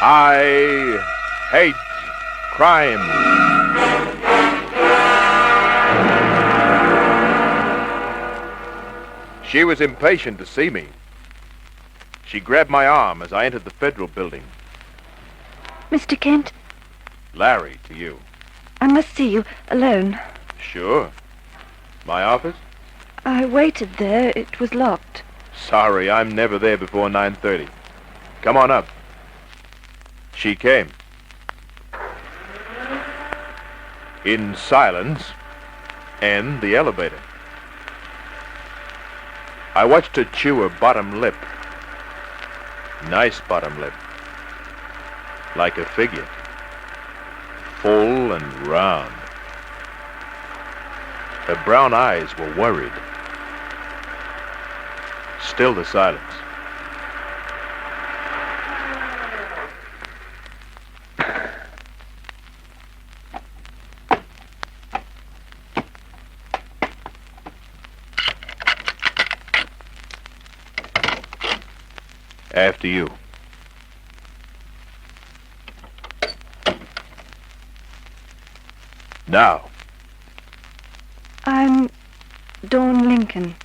I hate crime. She was impatient to see me. She grabbed my arm as I entered the federal building. Mr. Kent, Larry, to you. I must see you alone. Sure. My office? I waited there. It was locked. Sorry, I'm never there before 9:30. Come on up. She came. In silence, and the elevator. I watched her chew her bottom lip. Nice bottom lip. Like a figure. Full and round. Her brown eyes were worried. Still the silence. After you. Now. I'm Dawn Lincoln.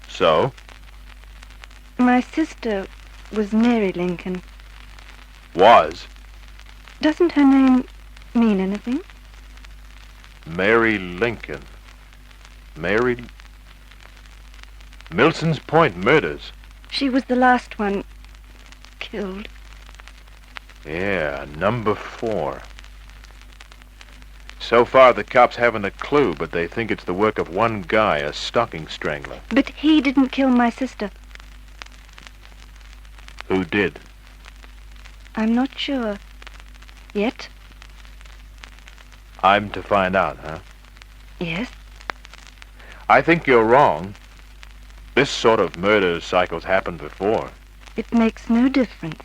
So? My sister was Mary Lincoln. Was? Doesn't her name mean anything? Mary Lincoln. Mary... Milson's Point murders. She was the last one killed. Yeah, number 4. So far, the cops haven't a clue, but they think it's the work of one guy, a stocking strangler. But he didn't kill my sister. Who did? I'm not sure. Yet. I'm to find out, huh? Yes. I think you're wrong. This sort of murder cycle's happened before. It makes no difference.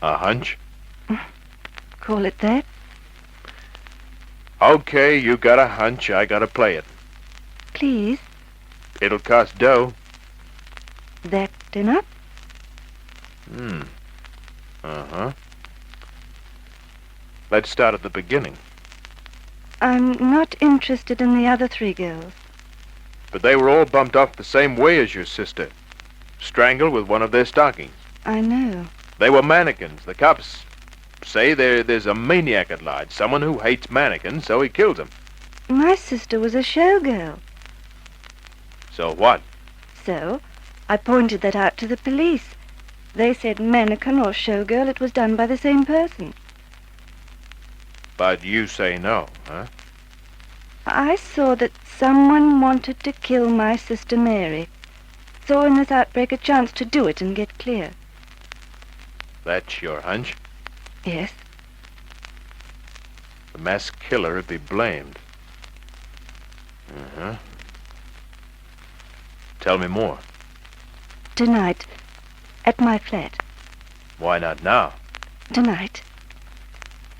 A hunch? Call it that. Okay, you got a hunch, I gotta play it. Please. It'll cost dough. That enough? Uh-huh. Let's start at the beginning. I'm not interested in the other 3 girls. But they were all bumped off the same way as your sister. Strangled with one of their stockings. I know. They were mannequins. The cops say there's a maniac at large. Someone who hates mannequins, so he kills them. My sister was a showgirl. So what? So, I pointed that out to the police. They said mannequin or showgirl, it was done by the same person. But you say no, huh? I saw that someone wanted to kill my sister Mary. Saw in this outbreak a chance to do it and get clear. That's your hunch? Yes. The mass killer would be blamed. Uh-huh. Tell me more. Tonight, at my flat. Why not now? Tonight,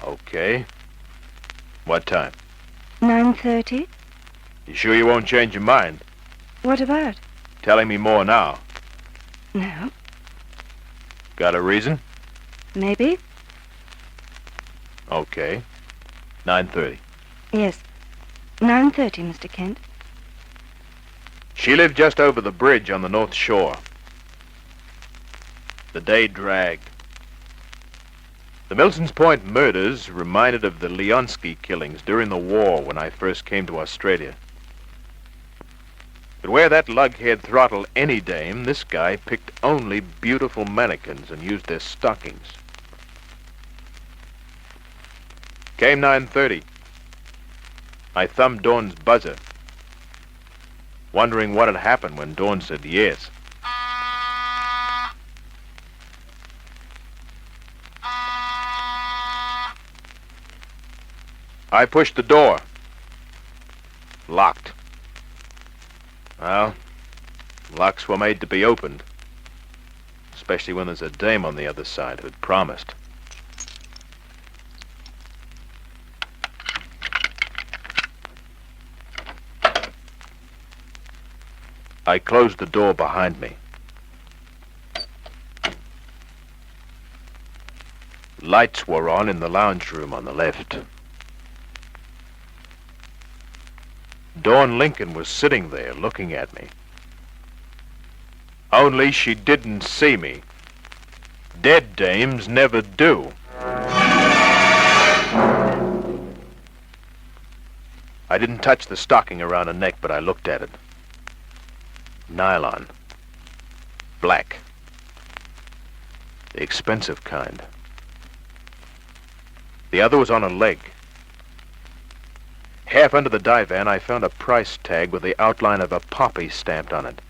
Okay. What time? 9:30. You sure you won't change your mind? What about? Telling me more now. No. Got a reason? Maybe. Okay. 9:30. Yes. 9:30, Mr. Kent. She lived just over the bridge on the North Shore. The day dragged. The Milson's Point murders reminded of the Leonsky killings during the war when I first came to Australia. But where that lughead throttled any dame, this guy picked only beautiful mannequins and used their stockings. Came 9:30. I thumbed Dawn's buzzer, wondering what had happened when Dawn said yes. I pushed the door. Locked. Well, locks were made to be opened, especially when there's a dame on the other side who'd promised. I closed the door behind me. Lights were on in the lounge room on the left. Dawn Lincoln was sitting there looking at me. Only she didn't see me. Dead dames never do. I didn't touch the stocking around her neck, but I looked at it. Nylon. Black. The expensive kind. The other was on her leg. Half under the divan, I found a price tag with the outline of a poppy stamped on it.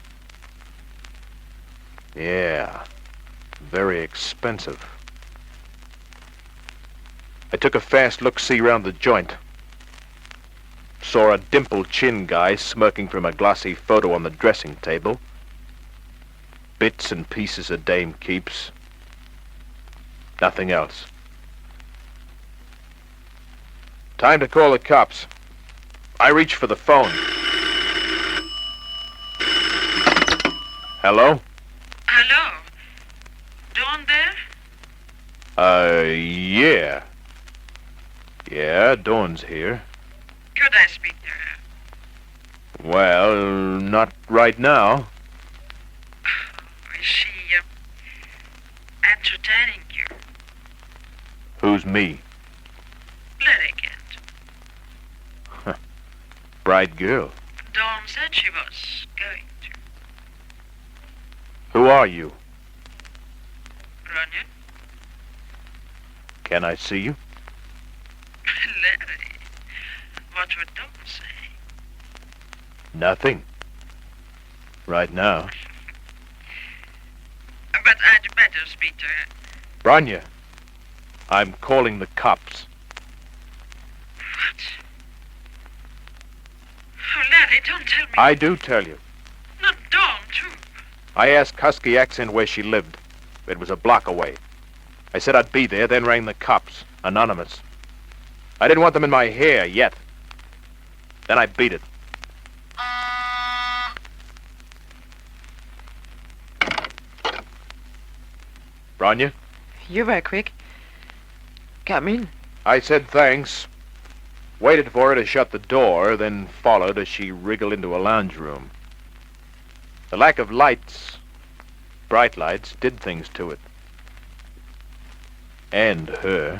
Yeah, very expensive. I took a fast look-see round the joint. Saw a dimpled chin guy smirking from a glossy photo on the dressing table. Bits and pieces a dame keeps. Nothing else. Time to call the cops. I reached for the phone. Hello? Hello? Dawn there? Yeah. Yeah, Dawn's here. Could I speak to her? Well, not right now. Is she, entertaining you? Who's me? Bloody Kent. Bright girl. Dawn said she was going to. Who are you? Runyon? Can I see you? Larry. What would Dawn say? Nothing. Right now. But I'd better speak to her. Bronya, I'm calling the cops. What? Oh, Larry, don't tell me. I do tell you. Not Dawn, too. I asked Husky Accent where she lived. It was a block away. I said I'd be there, then rang the cops. Anonymous. I didn't want them in my hair yet. Then I beat it. Bronya? You were quick. Come in. I said thanks. Waited for her to shut the door, then followed as she wriggled into a lounge room. The lack of lights, bright lights, did things to it. And her.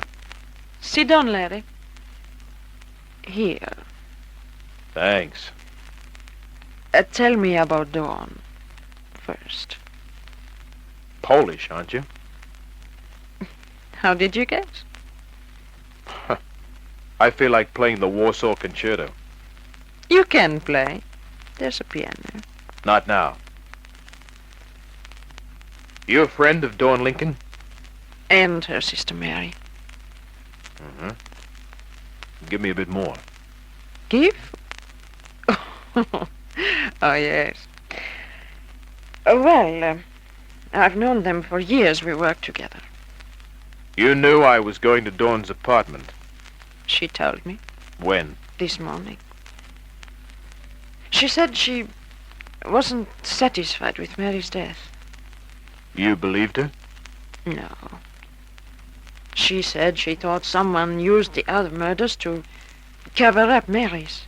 Sit down, Larry. Here. Thanks. Tell me about Dawn first. Polish, aren't you? How did you guess? I feel like playing the Warsaw Concerto. You can play. There's a piano. Not now. You a friend of Dawn Lincoln? And her sister Mary. Mm-hmm. Give me a bit more. Give? Oh, yes. Well, I've known them for years. We worked together. You knew I was going to Dawn's apartment. She told me When? this morning. She said she wasn't satisfied with Mary's death. You believed her? No. She said she thought someone used the other murders to cover up Mary's.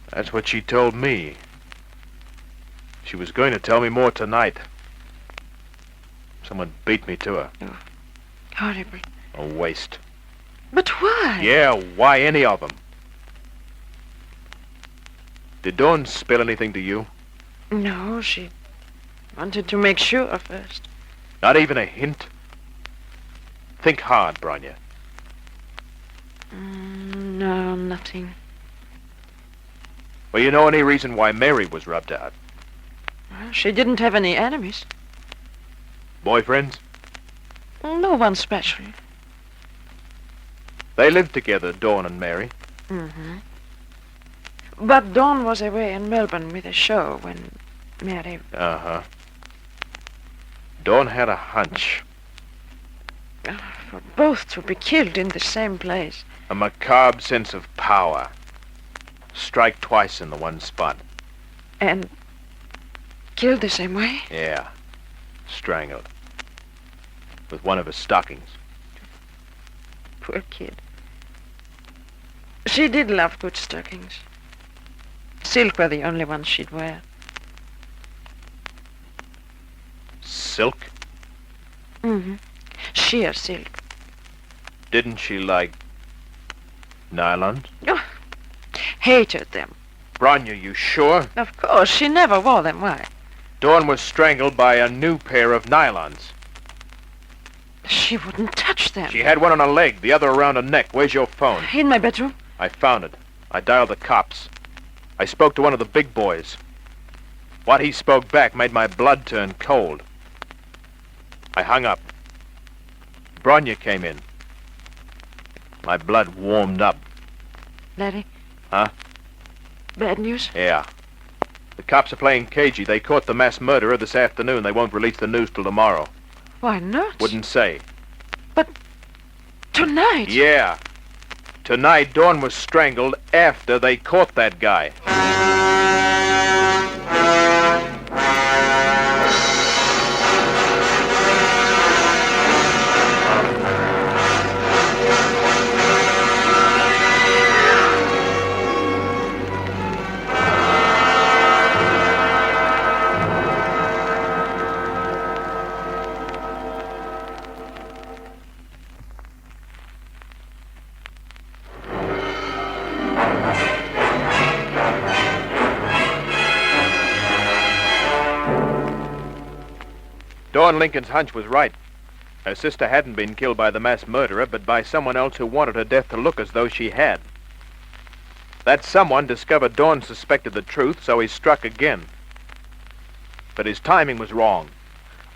That's what she told me. She was going to tell me more tonight. Someone beat me to her. Horrible. A waste. But why? Yeah, why any of them? Did Dawn spill anything to you? No, she wanted to make sure first. Not even a hint? Think hard, Bronya. No, nothing. Well, you know any reason why Mary was rubbed out? Well, she didn't have any enemies. Boyfriends? No one special. They lived together, Dawn and Mary. Mm-hmm. But Dawn was away in Melbourne with a show when Mary... Uh-huh. Dawn had a hunch. For both to be killed in the same place. A macabre sense of power. Strike twice in the one spot. And killed the same way? Yeah. Strangled. With one of his stockings. Poor kid. She did love good stockings. Silk were the only ones she'd wear. Silk? Mm-hmm. Sheer silk. Didn't she like nylons? Oh, hated them. Bronya, you sure? Of course, she never wore them. Why? Dawn was strangled by a new pair of nylons. She wouldn't touch them. She had one on her leg, the other around her neck. Where's your phone? In my bedroom. I found it. I dialed the cops. I spoke to one of the big boys. What he spoke back made my blood turn cold. I hung up. Bronya came in. My blood warmed up. Larry? Huh? Bad news? Yeah. The cops are playing cagey. They caught the mass murderer this afternoon. They won't release the news till tomorrow. Why not? Wouldn't say. But tonight? Yeah. Tonight, Dawn was strangled after they caught that guy. Dawn Lincoln's hunch was right. Her sister hadn't been killed by the mass murderer, but by someone else who wanted her death to look as though she had. That someone discovered Dawn suspected the truth, so he struck again. But his timing was wrong.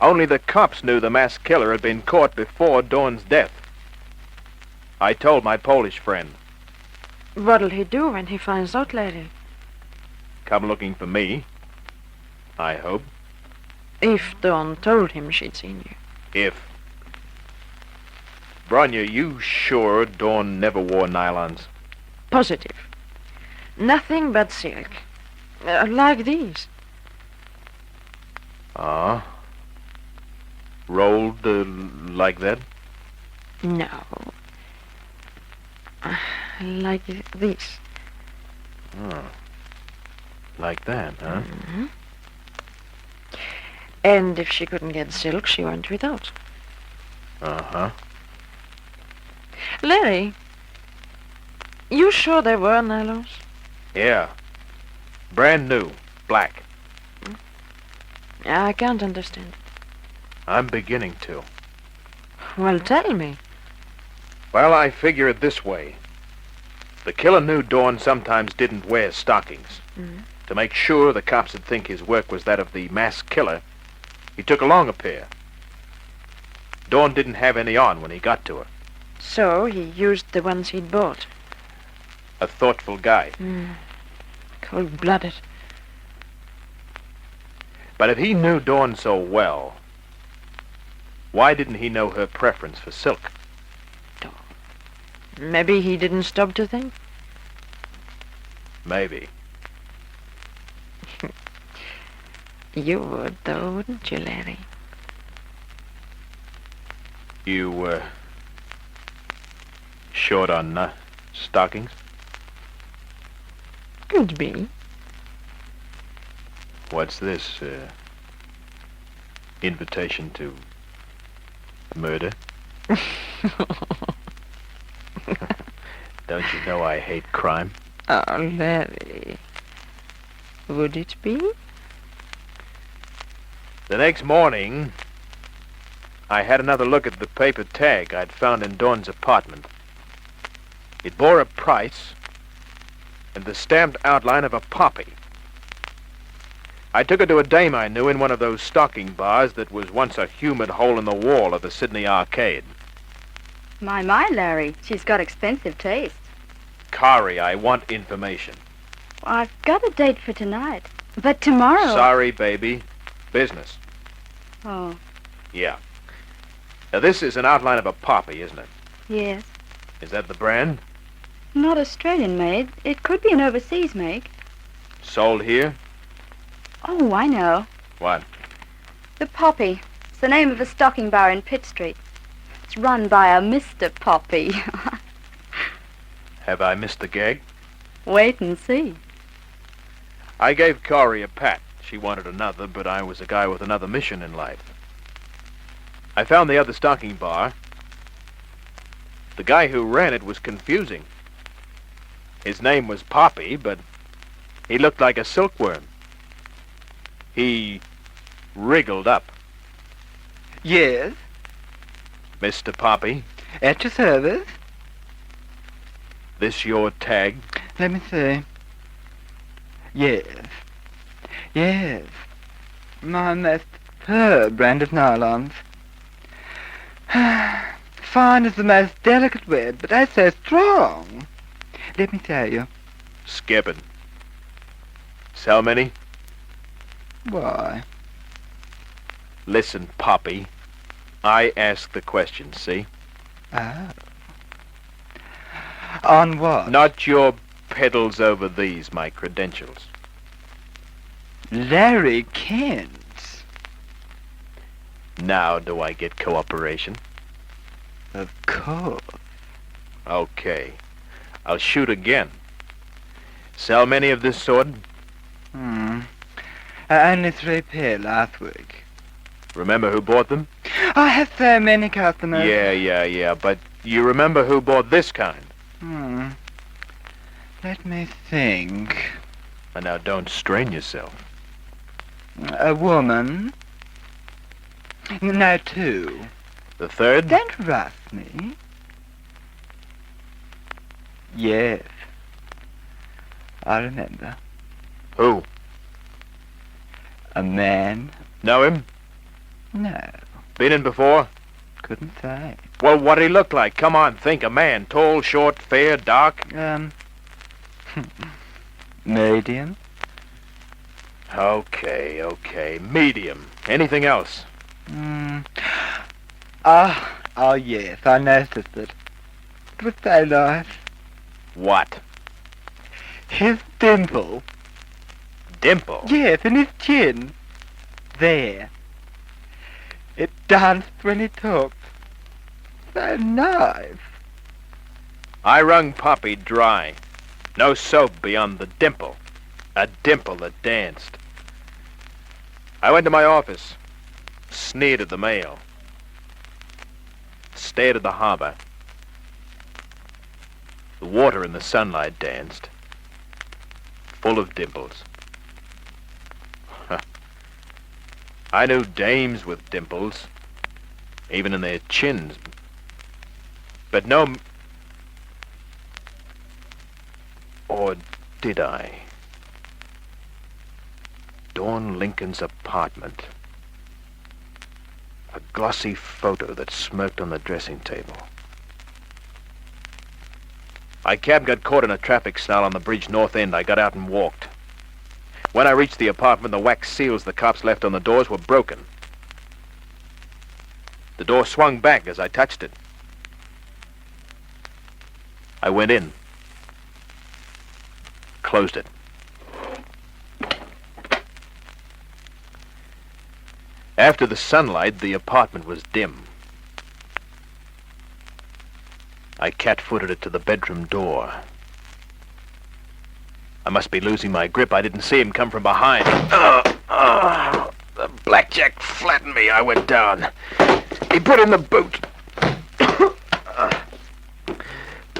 Only the cops knew the mass killer had been caught before Dawn's death. I told my Polish friend. What'll he do when he finds out, Larry? Come looking for me, I hope. If Dawn told him she'd seen you. If. Bronya, you sure Dawn never wore nylons? Positive. Nothing but silk. Like these. Ah. Rolled like that? No. Like this. Oh. Like that, huh? Mm-hmm. And if she couldn't get silk, she went without. Uh-huh. Larry, you sure there were nylons? Yeah. Brand new. Black. I can't understand. I'm beginning to. Well, tell me. Well, I figure it this way. The killer knew Dawn sometimes didn't wear stockings. Mm-hmm. To make sure the cops would think his work was that of the mass killer, he took along a pair. Dawn didn't have any on when he got to her. So he used the ones he'd bought. A thoughtful guy. Cold-blooded. But if he knew Dawn so well, why didn't he know her preference for silk? Maybe he didn't stop to think? Maybe. You would, though, wouldn't you, Larry? You, short on, stockings? Could be. What's this, invitation to murder? Don't you know I hate crime? Oh, Larry. Would it be? The next morning, I had another look at the paper tag I'd found in Dawn's apartment. It bore a price and the stamped outline of a poppy. I took her to a dame I knew in one of those stocking bars that was once a humid hole in the wall of the Sydney Arcade. My, Larry, she's got expensive taste. Kari, I want information. Well, I've got a date for tonight, but tomorrow... Sorry, baby. Business. Oh, Yeah. Now, this is an outline of a poppy, isn't it? yes. Is that the brand? Not Australian-made. It could be an overseas make. Sold here? Oh, I know. What? The Poppy. It's the name of a stocking bar in Pitt Street. It's house run by a Mr. Poppy. Have I missed the gag? Wait and see. I gave Corey a pat. She wanted another, but I was a guy with another mission in life. I found the other stocking bar. The guy who ran it was confusing. His name was Poppy, but he looked like a silkworm. He wriggled up. Yes, Mr. Poppy, at your service. this your tag? Let me see. Yes. Yes. My most superb brand of nylons. Fine is the most delicate word, but that's so strong. Let me tell you. Skipping. Sell many? Why? Listen, Poppy. I ask the question, see? Oh. On what? Not your pedals over these, my credentials. Larry Kent. Now do I get cooperation? Of course. Okay. I'll shoot again. Sell many of this sort? Only 3 pair last week. Remember who bought them? I have so many customers. Yeah. But you remember who bought this kind? Let me think. And now don't strain yourself. A woman. No, 2. The third? Don't rush me. Yes. I remember. Who? A man? Know him? No. Been in before? Couldn't say. Well, what'd he look like? Come on, think. A man. Tall, short, fair, dark? Medium? Okay. Medium. Anything else? Oh, yes, I noticed it. It was so nice. What? His dimple. Dimple? Yes, in his chin. There. It danced when he talked. So nice. I wrung Poppy dry. No soap beyond the dimple. A dimple that danced. I went to my office. Sneered at the mail. Stared at the harbor. The water in the sunlight danced. Full of dimples. I knew dames with dimples, even in their chins. But no... Or did I? Dawn Lincoln's apartment. A glossy photo that smirked on the dressing table. My cab got caught in a traffic snarl on the bridge north end. I got out and walked. When I reached the apartment, the wax seals the cops left on the doors were broken. The door swung back as I touched it. I went in. Closed it. After the sunlight, the apartment was dim. I cat-footed it to the bedroom door. I must be losing my grip. I didn't see him come from behind. The blackjack flattened me. I went down. He put in the boot.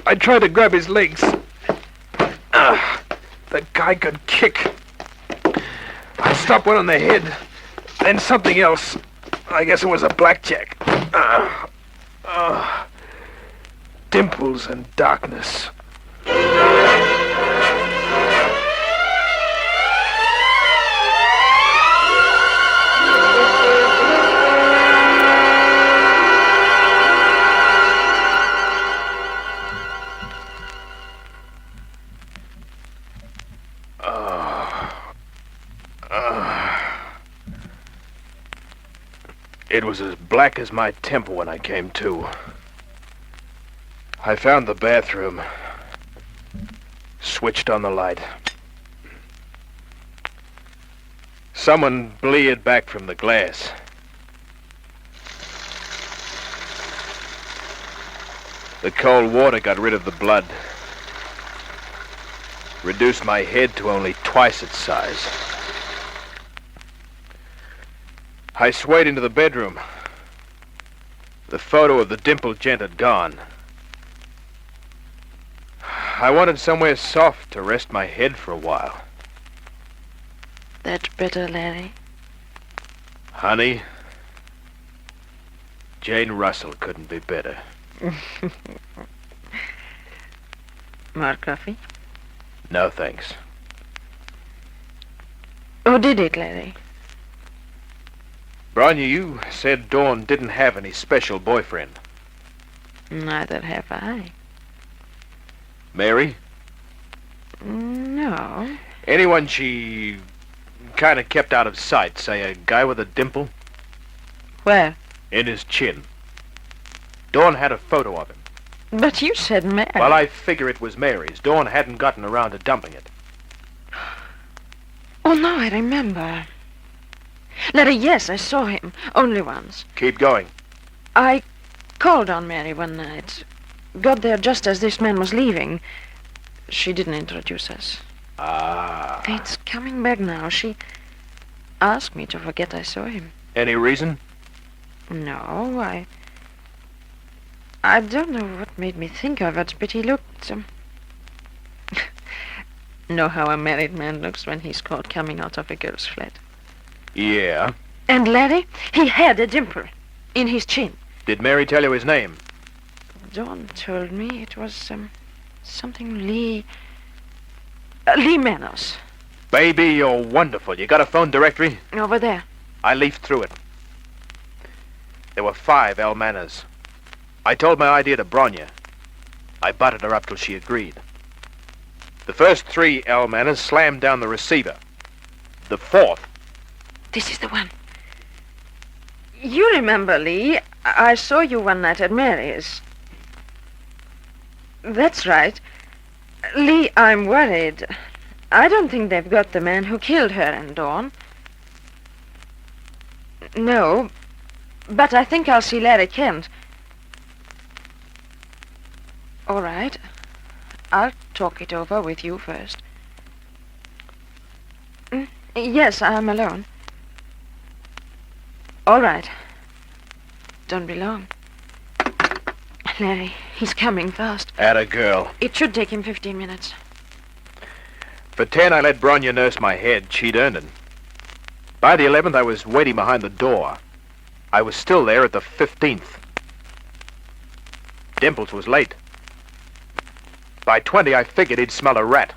I tried to grab his legs. The guy could kick. I stopped one on the head. Then something else. I guess it was a blackjack. Dimples and darkness. It was as black as my temple when I came to. I found the bathroom. Switched on the light. Someone bleared back from the glass. The cold water got rid of the blood. Reduced my head to only twice its size. I swayed into the bedroom. The photo of the dimpled gent had gone. I wanted somewhere soft to rest my head for a while. That better, Larry? Honey, Jane Russell couldn't be better. More coffee? No, thanks. Who did it, Larry? Bronya, you said Dawn didn't have any special boyfriend. Neither have I. Mary? No. Anyone she kind of kept out of sight, say a guy with a dimple? Where? In his chin. Dawn had a photo of him. But you said Mary. Well, I figure it was Mary's. Dawn hadn't gotten around to dumping it. Oh, no, I remember. Larry, yes, I saw him. Only once. Keep going. I called on Mary one night. Got there just as this man was leaving. She didn't introduce us. Ah. It's coming back now. She asked me to forget I saw him. Any reason? No, I don't know what made me think of it, but he looked... know how a married man looks when he's caught coming out of a girl's flat. Yeah. And Larry, he had a dimple in his chin. Did Mary tell you his name? Dawn told me it was, something Lee... Lee Manos. Baby, you're wonderful. You got a phone directory? Over there. I leafed through it. There were 5 L. Manners. I told my idea to Bronya. I butted her up till she agreed. The first 3 L. Manners slammed down the receiver. The 4th... This is the one. You remember, Lee, I saw you one night at Mary's. That's right. Lee, I'm worried. I don't think they've got the man who killed her and Dawn. No, but I think I'll see Larry Kent. All right. I'll talk it over with you first. Yes, I'm alone. All right. Don't be long. Larry, he's coming fast. Atta girl. It should take him 15 minutes. For 10, I let Bronya nurse my head. She'd earned it. By the 11th, I was waiting behind the door. I was still there at the 15th. Dimples was late. By 20, I figured he'd smell a rat.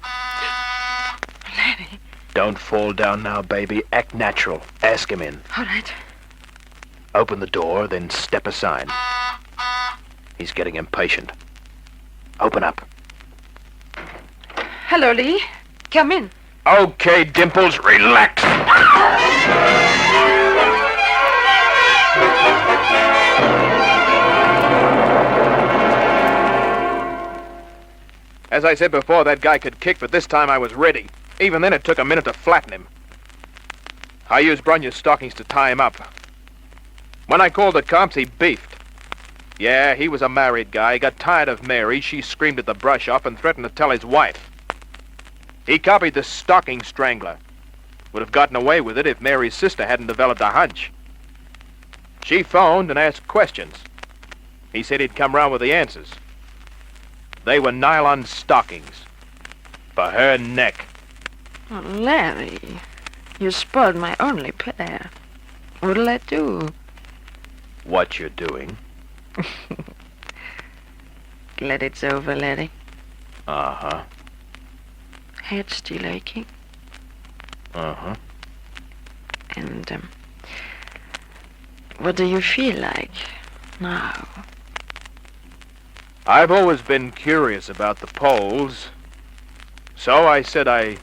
Larry. Don't fall down now, baby. Act natural. Ask him in. All right. Open the door, then step aside. He's getting impatient. Open up. Hello, Lee. Come in. Okay, Dimples, relax. As I said before, that guy could kick, but this time I was ready. Even then, it took a minute to flatten him. I used Brunya's stockings to tie him up. When I called the cops, he beefed. Yeah, he was a married guy. He got tired of Mary. She screamed at the brush off and threatened to tell his wife. He copied the stocking strangler. Would have gotten away with it if Mary's sister hadn't developed a hunch. She phoned and asked questions. He said he'd come round with the answers. They were nylon stockings. For her neck. Oh, Larry, you spoiled my only pair. What'll I do? What you're doing. Glad it's over, Larry. Uh-huh. Head still aching. Uh-huh. And, what do you feel like now? I've always been curious about the Poles. So I said I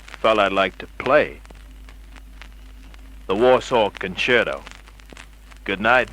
felt I'd like to play. The Warsaw Concerto. Good night.